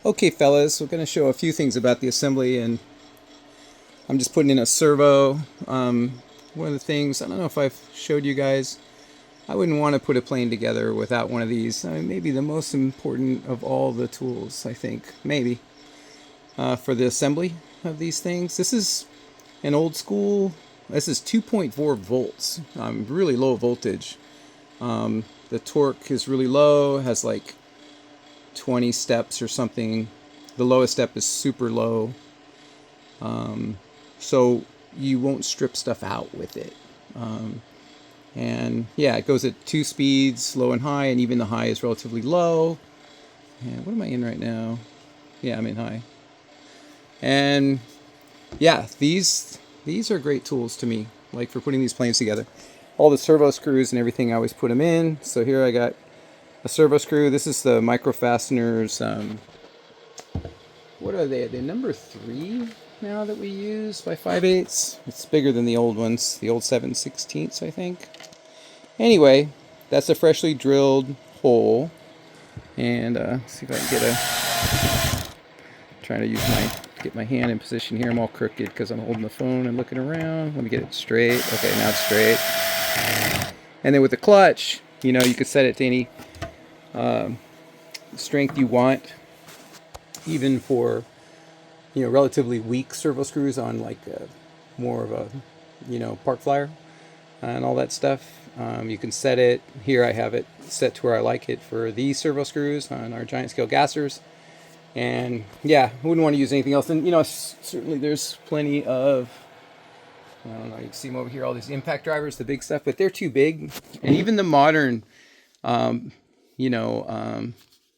Okay, fellas, we're going to show a few things about the assembly, and I'm just putting in a servo. One of the things, I don't know if I've showed you guys, I wouldn't want to put a plane together without one of these. I mean, maybe the most important of all the tools, I think, maybe, for the assembly of these things. This is an old school, this is 2.4 volts, really low voltage. The torque is really low, has like 20 steps or something. The lowest step is super low. So you won't strip stuff out with it. And yeah, it goes at two speeds, low and high, and even the high is relatively low. And what am I in right now? Yeah, I'm in high. And yeah, these are great tools to me, like for putting these planes together. All the servo screws and everything, I always put them in. So here I got a servo screw. This is the micro fasteners. What are they? They're number 3 now that we use by 5/8. It's bigger than the old ones, the old 7/16, I think. Anyway, that's a freshly drilled hole. And see if I can get trying to get my hand in position here. I'm all crooked because I'm holding the phone and looking around. Let me get it straight. Okay, now it's straight. And then with the clutch, you could set it to any strength you want, even for relatively weak servo screws on like more of a park flyer and all that stuff. You can set it here. I have it set to where I like it for these servo screws on our giant scale gassers. And yeah, I wouldn't want to use anything else. And certainly there's plenty of, I don't know, you can see them over here, all these impact drivers, the big stuff, but they're too big. And even the modern, what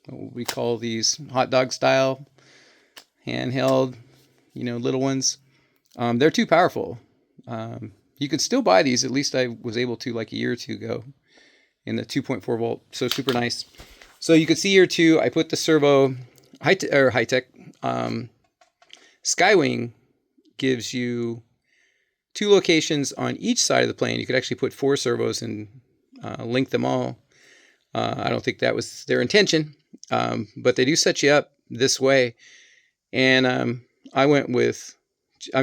we call these hot dog style handheld, little ones, they're too powerful. You can still buy these. At least I was able to like a year or two ago in the 2.4 volt. So super nice. So you can see here too, I put the servo high tech. Skywing gives you 2 locations on each side of the plane. You could actually put 4 servos and link them all. I don't think that was their intention, but they do set you up this way. And I'm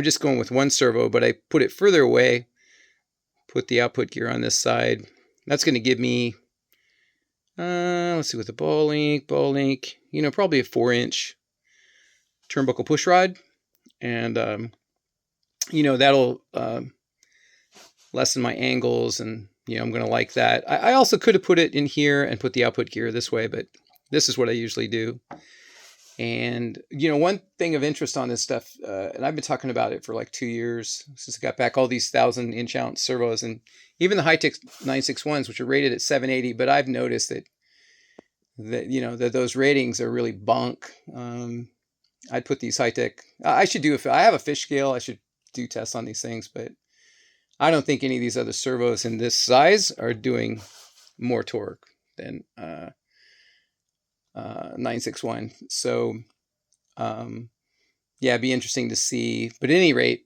just going with 1 servo, but I put it further away, put the output gear on this side. That's going to give me, let's see, with the ball link, probably a 4-inch turnbuckle push rod. And, that'll lessen my angles, and, I'm going to like that. I also could have put it in here and put the output gear this way, but this is what I usually do. And, one thing of interest on this stuff, and I've been talking about it for like 2 years since I got back, all these 1,000-inch ounce servos, and even the high-tech 961s, which are rated at 780, but I've noticed that those ratings are really bunk. I'd put these high-tech, I have a fish scale, I should do tests on these things, but I don't think any of these other servos in this size are doing more torque than 961. So, yeah, it'd be interesting to see. But at any rate,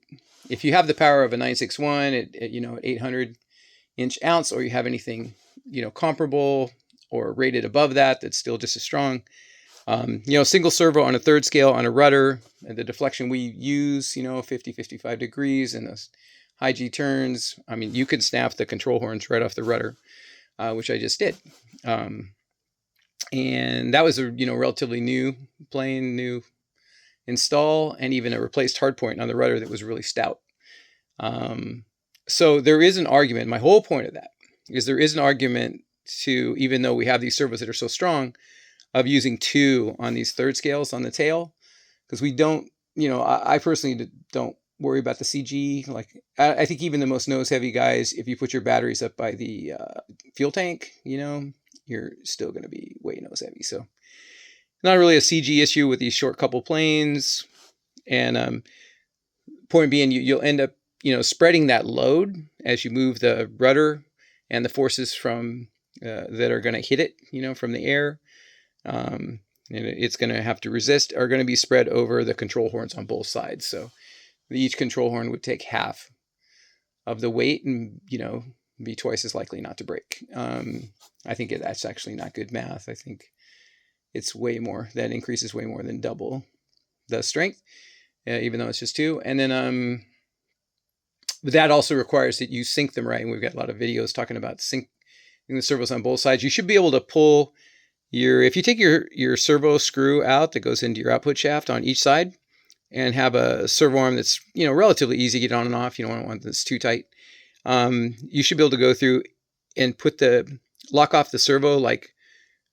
if you have the power of a 961 at 800-inch ounce, or you have anything, comparable or rated above that, that's still just as strong. Single servo on a 3rd scale on a rudder, the deflection we use, 50, 55 degrees, and those high G turns. I mean, you can snap the control horns right off the rudder, which I just did. And that was a relatively new install, and even a replaced hardpoint on the rudder that was really stout. So there is an argument. My whole point of that is there is an argument to, even though we have these servos that are so strong, of using 2 on these 3rd scales on the tail, because we don't, I personally don't worry about the CG. Like, I think even the most nose heavy guys, if you put your batteries up by the fuel tank, you're still going to be way nose heavy. So not really a CG issue with these short couple planes. And point being, you'll end up, spreading that load as you move the rudder and the forces from that are going to hit it, from the air. And it's going to have to resist, are going to be spread over the control horns on both sides. So each control horn would take half of the weight and, be twice as likely not to break. I think that's actually not good math. I think it's way more. That increases way more than double the strength, even though it's just 2. And then but that also requires that you sync them right. And we've got a lot of videos talking about syncing the servos on both sides. You should be able to pull if you take your servo screw out that goes into your output shaft on each side, and have a servo arm that's relatively easy to get on and off. You don't want that's too tight. You should be able to go through and lock off the servo, like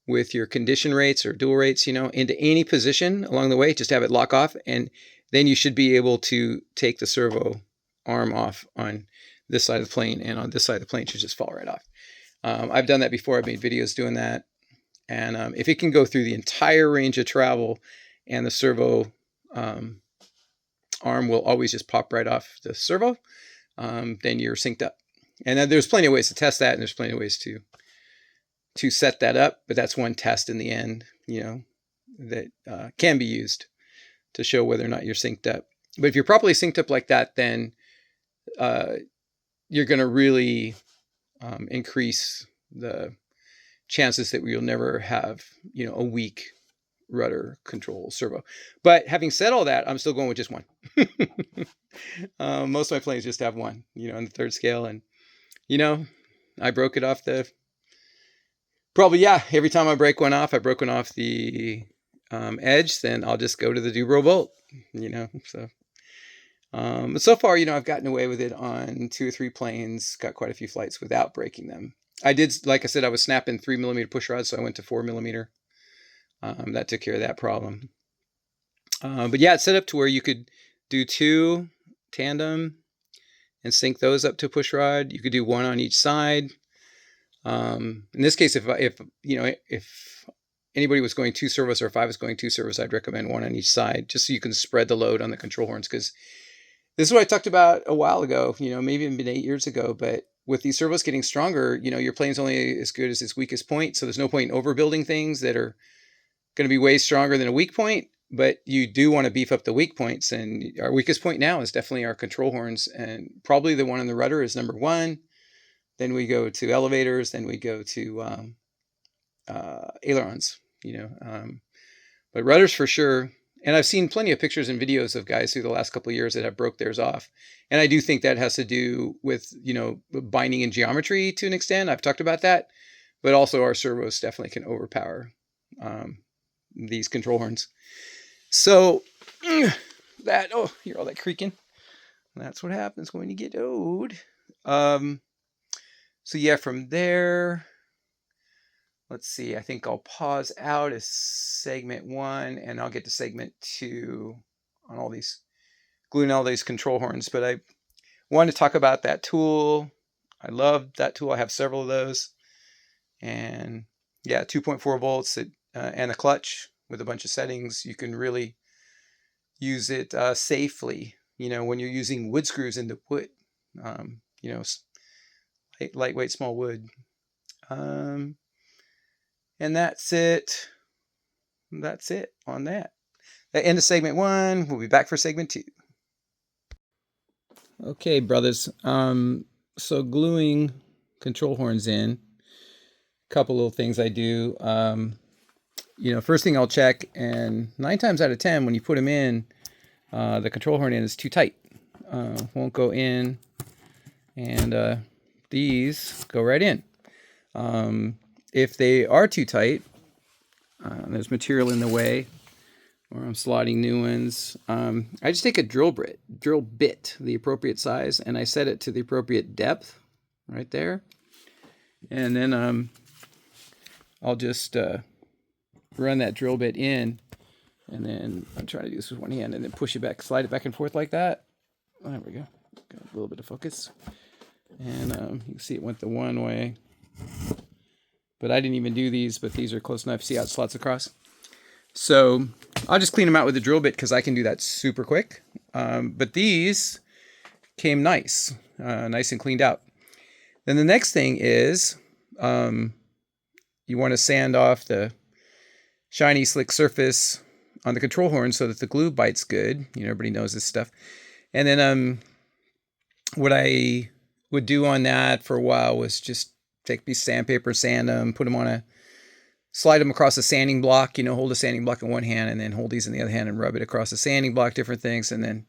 with your condition rates or dual rates, into any position along the way. Just have it lock off, and then you should be able to take the servo arm off on this side of the plane, and on this side of the plane it should just fall right off. I've done that before. I've made videos doing that, and if it can go through the entire range of travel, and the servo arm will always just pop right off the servo, then you're synced up. And then there's plenty of ways to test that, and there's plenty of ways to set that up, but that's one test in the end, that can be used to show whether or not you're synced up. But if you're properly synced up like that, then you're going to really increase the chances that you'll never have, a weak rudder control servo. But having said all that, I'm still going with just one. Most of my planes just have one, on the 3rd scale. And, I broke it off every time I break one off, the edge, then I'll just go to the Dubro bolt, so. But so far, I've gotten away with it on 2 or 3 planes, got quite a few flights without breaking them. I did, like I said, I was snapping 3mm push rods, so I went to 4mm. That took care of that problem. But yeah, it's set up to where you could do 2 tandem and sync those up to a push rod. You could do 1 on each side. In this case, if anybody was going 2 servos, or if I was going 2 servos, I'd recommend 1 on each side, just so you can spread the load on the control horns. Because this is what I talked about a while ago, maybe even 8 years ago. But with these servos getting stronger, your plane's only as good as its weakest point. So there's no point in overbuilding things that are going to be way stronger than a weak point. But you do want to beef up the weak points. And our weakest point now is definitely our control horns. And probably the one on the rudder is number 1. Then we go to elevators. Then we go to ailerons, but rudders for sure. And I've seen plenty of pictures and videos of guys through the last couple of years that have broke theirs off. And I do think that has to do with, binding and geometry to an extent. I've talked about that, but also our servos definitely can overpower these control horns. So you hear all that creaking? That's what happens when you get old. So yeah, from there, let's see, I think I'll pause out as segment 1, and I'll get to segment 2 on all these, gluing all these control horns. But I wanted to talk about that tool. I love that tool. I have several of those. And yeah, 2.4 volts and a clutch with a bunch of settings. You can really use it safely, when you're using wood screws into wood, lightweight, small wood. And that's it. That's it on that. The end of segment 1. We'll be back for segment 2. Okay, brothers. So gluing control horns in. A couple little things I do. First thing I'll check, and 9 times out of 10, when you put them in, the control horn in is too tight. Won't go in, and these go right in. If they are too tight, there's material in the way, or I'm slotting new ones, I just take a drill bit, the appropriate size, and I set it to the appropriate depth right there. And then I'll just run that drill bit in, and then I'm trying to do this with one hand, and then push it back, slide it back and forth like that. There we go. Got a little bit of focus. And you can see it went the one way. But I didn't even do these, but these are close enough. See how it slots across? So I'll just clean them out with a drill bit because I can do that super quick. But these came nice and cleaned out. Then the next thing is you want to sand off the shiny, slick surface on the control horn so that the glue bites good. Everybody knows this stuff. And then what I would do on that for a while was just take a piece of sandpaper, sand them, put them on a slide them across a sanding block, hold a sanding block in one hand and then hold these in the other hand and rub it across the sanding block, different things. And then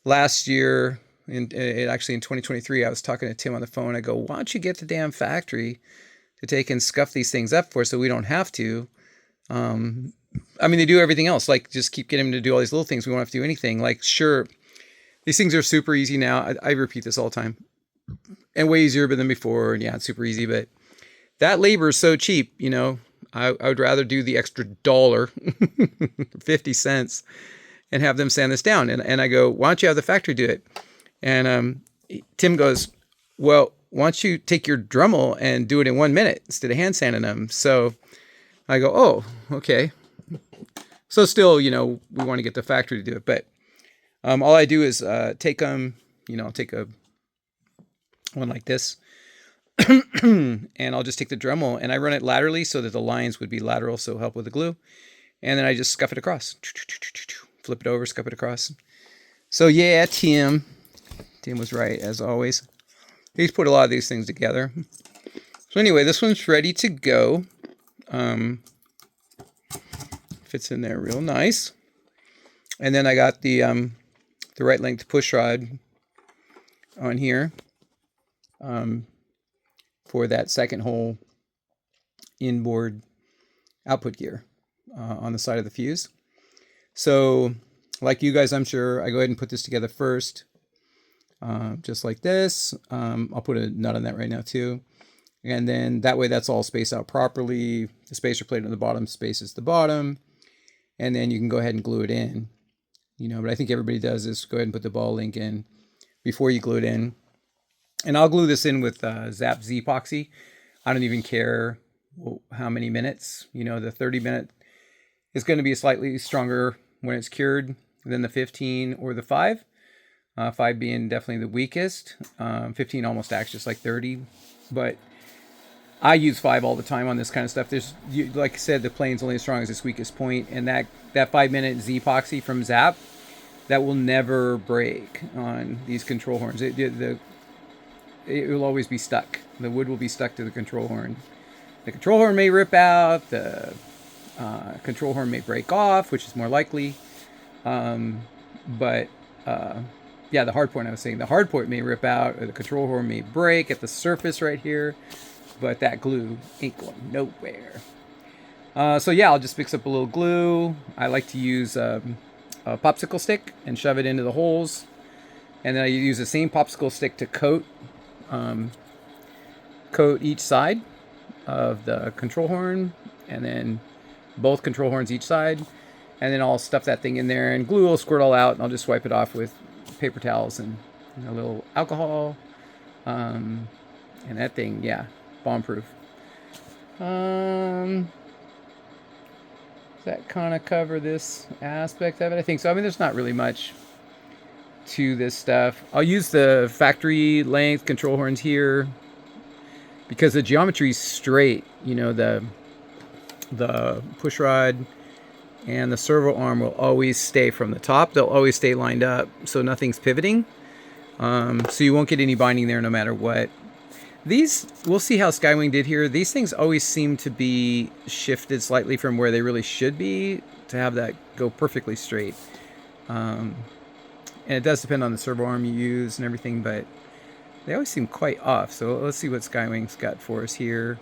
last year, actually in 2023, I was talking to Tim on the phone. I go, why don't you get the damn factory to take and scuff these things up for us so we don't have to? They do everything else. Like, just keep getting them to do all these little things. We won't have to do anything. Like, sure, these things are super easy now. I repeat this all the time. And way easier than before. And yeah, it's super easy. But that labor is so cheap, I would rather do the extra $1, 50 cents, and have them sand this down. And I go, why don't you have the factory do it? And Tim goes, well, why don't you take your Dremel and do it in 1 minute instead of hand sanding them? So I go, oh, okay. So still, we want to get the factory to do it. But all I do is take them, take a one like this. And I'll just take the Dremel and I run it laterally so that the lines would be lateral, so help with the glue. And then I just scuff it across. Flip it over, scuff it across. So yeah, Tim was right, as always. He's put a lot of these things together. So anyway, this one's ready to go. Fits in there real nice. And then I got the right length push rod on here. For that second hole inboard output gear on the side of the fuse. So like you guys, I'm sure, I go ahead and put this together first, just like this. I'll put a nut on that right now too. And then that way that's all spaced out properly. The spacer plate on the bottom spaces the bottom. And then you can go ahead and glue it in. But I think everybody does is go ahead and put the ball link in before you glue it in. And I'll glue this in with Zap Z epoxy. I don't even care how many minutes. The 30-minute is going to be slightly stronger when it's cured than the 15 or the 5. 5 being definitely the weakest. 15 almost acts just like 30. But I use 5 all the time on this kind of stuff. Like I said, the plane's only as strong as its weakest point. And that 5-minute Z epoxy from Zap, that will never break on these control horns. It will always be stuck. The wood will be stuck to the control horn. The control horn may rip out. The control horn may break off, which is more likely. But the hard point I was saying, the hard point may rip out, or the control horn may break at the surface right here. But that glue ain't going nowhere. So yeah, I'll just mix up a little glue. I like to use a popsicle stick and shove it into the holes. And then I use the same popsicle stick to coat each side of the control horn, and then both control horns each side, and then I'll stuff that thing in there and glue will squirt all out, and I'll just wipe it off with paper towels and a little alcohol, and that thing, yeah, bomb proof. Does that kind of cover this aspect of it? I think so. There's not really much to this stuff. I'll use the factory length control horns here because the geometry is straight. The push rod and the servo arm will always stay from the top. They'll always stay lined up, so nothing's pivoting. So you won't get any binding there no matter what. These, we'll see how Skywing did here. These things always seem to be shifted slightly from where they really should be to have that go perfectly straight. And it does depend on the servo arm you use and everything, but they always seem quite off. So let's see what Skywing's got for us here.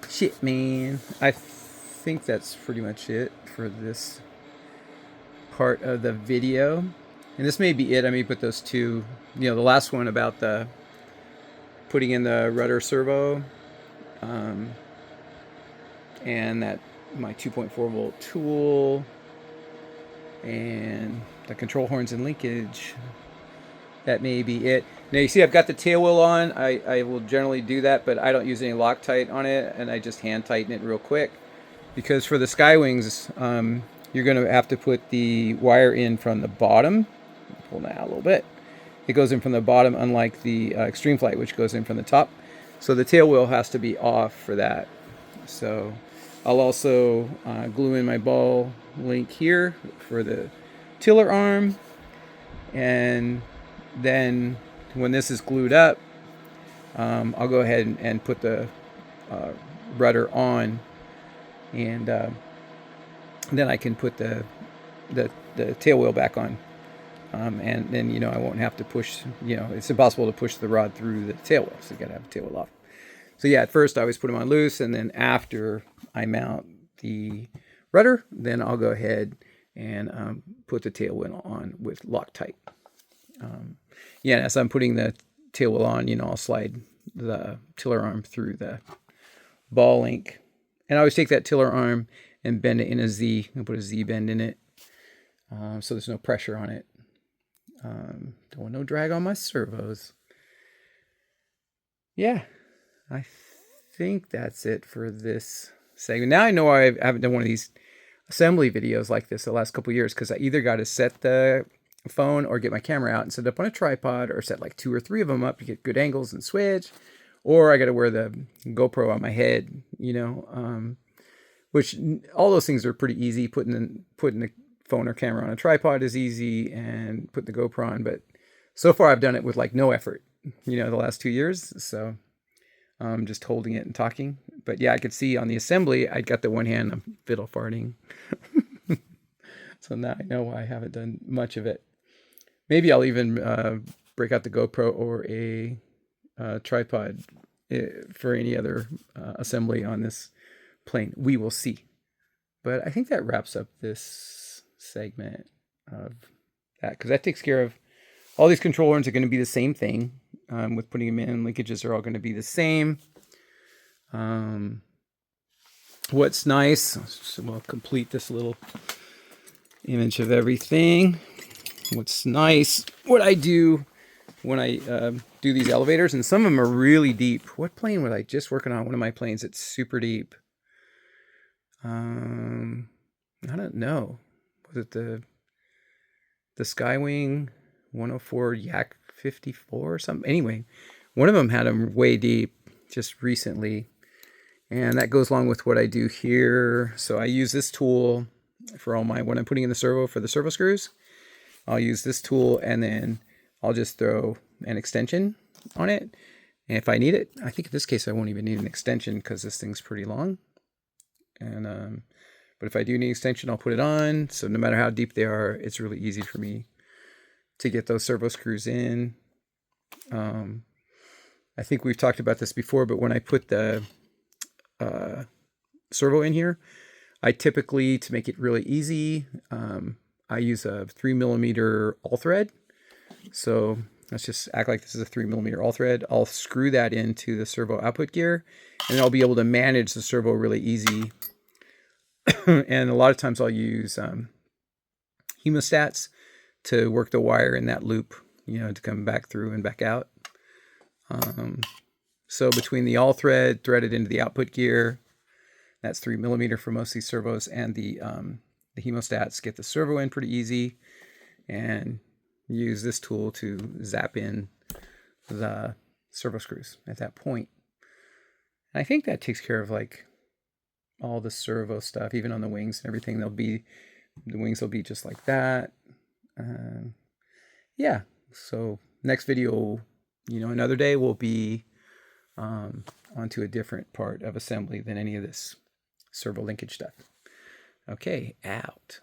Shit, man. I think that's pretty much it for this part of the video. And this may be it. I may put those two, the last one about the putting in the rudder servo, and that my 2.4 volt tool, and the control horns and linkage. That may be it. Now you see I've got the tail wheel on. I will generally do that, but I don't use any Loctite on it, and I just hand tighten it real quick. Because for the Skywings, you're going to have to put the wire in from the bottom. Pull that out a little bit. It goes in from the bottom, unlike the Extreme Flight, which goes in from the top. So the tail wheel has to be off for that. So I'll also glue in my ball link here for the tiller arm, and then when this is glued up, I'll go ahead and put the rudder on, and then I can put the tail wheel back on, and then I won't have to push. It's impossible to push the rod through the tail wheel, so you got to have the tail wheel off. So yeah, at first I always put them on loose, and then after I mount the rudder, then I'll go ahead and put the tail wheel on with Loctite. Yeah, as I'm putting the tail wheel on, I'll slide the tiller arm through the ball link, and I always take that tiller arm and bend it in a Z. I'll put a Z bend in it, so there's no pressure on it. Don't want no drag on my servos. Yeah, I think that's it for this segment. Now I know I haven't done one of these assembly videos like this the last couple of years, because I either got to set the phone or get my camera out and set it up on a tripod, or set like 2 or 3 of them up to get good angles and switch, or I got to wear the GoPro on my head, which all those things are pretty easy. Putting the phone or camera on a tripod is easy, and putting the GoPro on, but so far I've done it with like no effort, the last 2 years. So just holding it and talking. But yeah, I could see on the assembly, I got the one hand, I'm fiddle farting. So now I know why I haven't done much of it. Maybe I'll even break out the GoPro or a tripod for any other assembly on this plane. We will see. But I think that wraps up this segment of that, because that takes care of all these control arms. Are going to be the same thing with putting them in. Linkages are all going to be the same. What's nice, so we'll complete this little image of everything. What's nice, what I do when I do these elevators, and some of them are really deep. What plane was I just working on? One of my planes that's super deep. I don't know. Was it the Skywing 104 Yak 54 or something? Anyway, one of them had them way deep just recently, and that goes along with what I do here. So I use this tool for all when I'm putting in the servo for the servo screws. I'll use this tool, and then I'll just throw an extension on it. And if I need it, I think in this case I won't even need an extension because this thing's pretty long. And but if I do need an extension, I'll put it on. So no matter how deep they are, it's really easy for me to get those servo screws in. I think we've talked about this before, but when I put the servo in here, I typically, to make it really easy, I use a 3mm all thread. So let's just act like this is a 3mm all thread. I'll screw that into the servo output gear, and I'll be able to manage the servo really easy. And a lot of times I'll use hemostats to work the wire in that loop, to come back through and back out. So between the all thread threaded into the output gear, that's 3mm for most of these servos, and the hemostats get the servo in pretty easy, and use this tool to zap in the servo screws at that point. And I think that takes care of like all the servo stuff, even on the wings and everything. The wings will be just like that. Yeah. So next video, another day, will be onto a different part of assembly than any of this servo linkage stuff. Okay, out.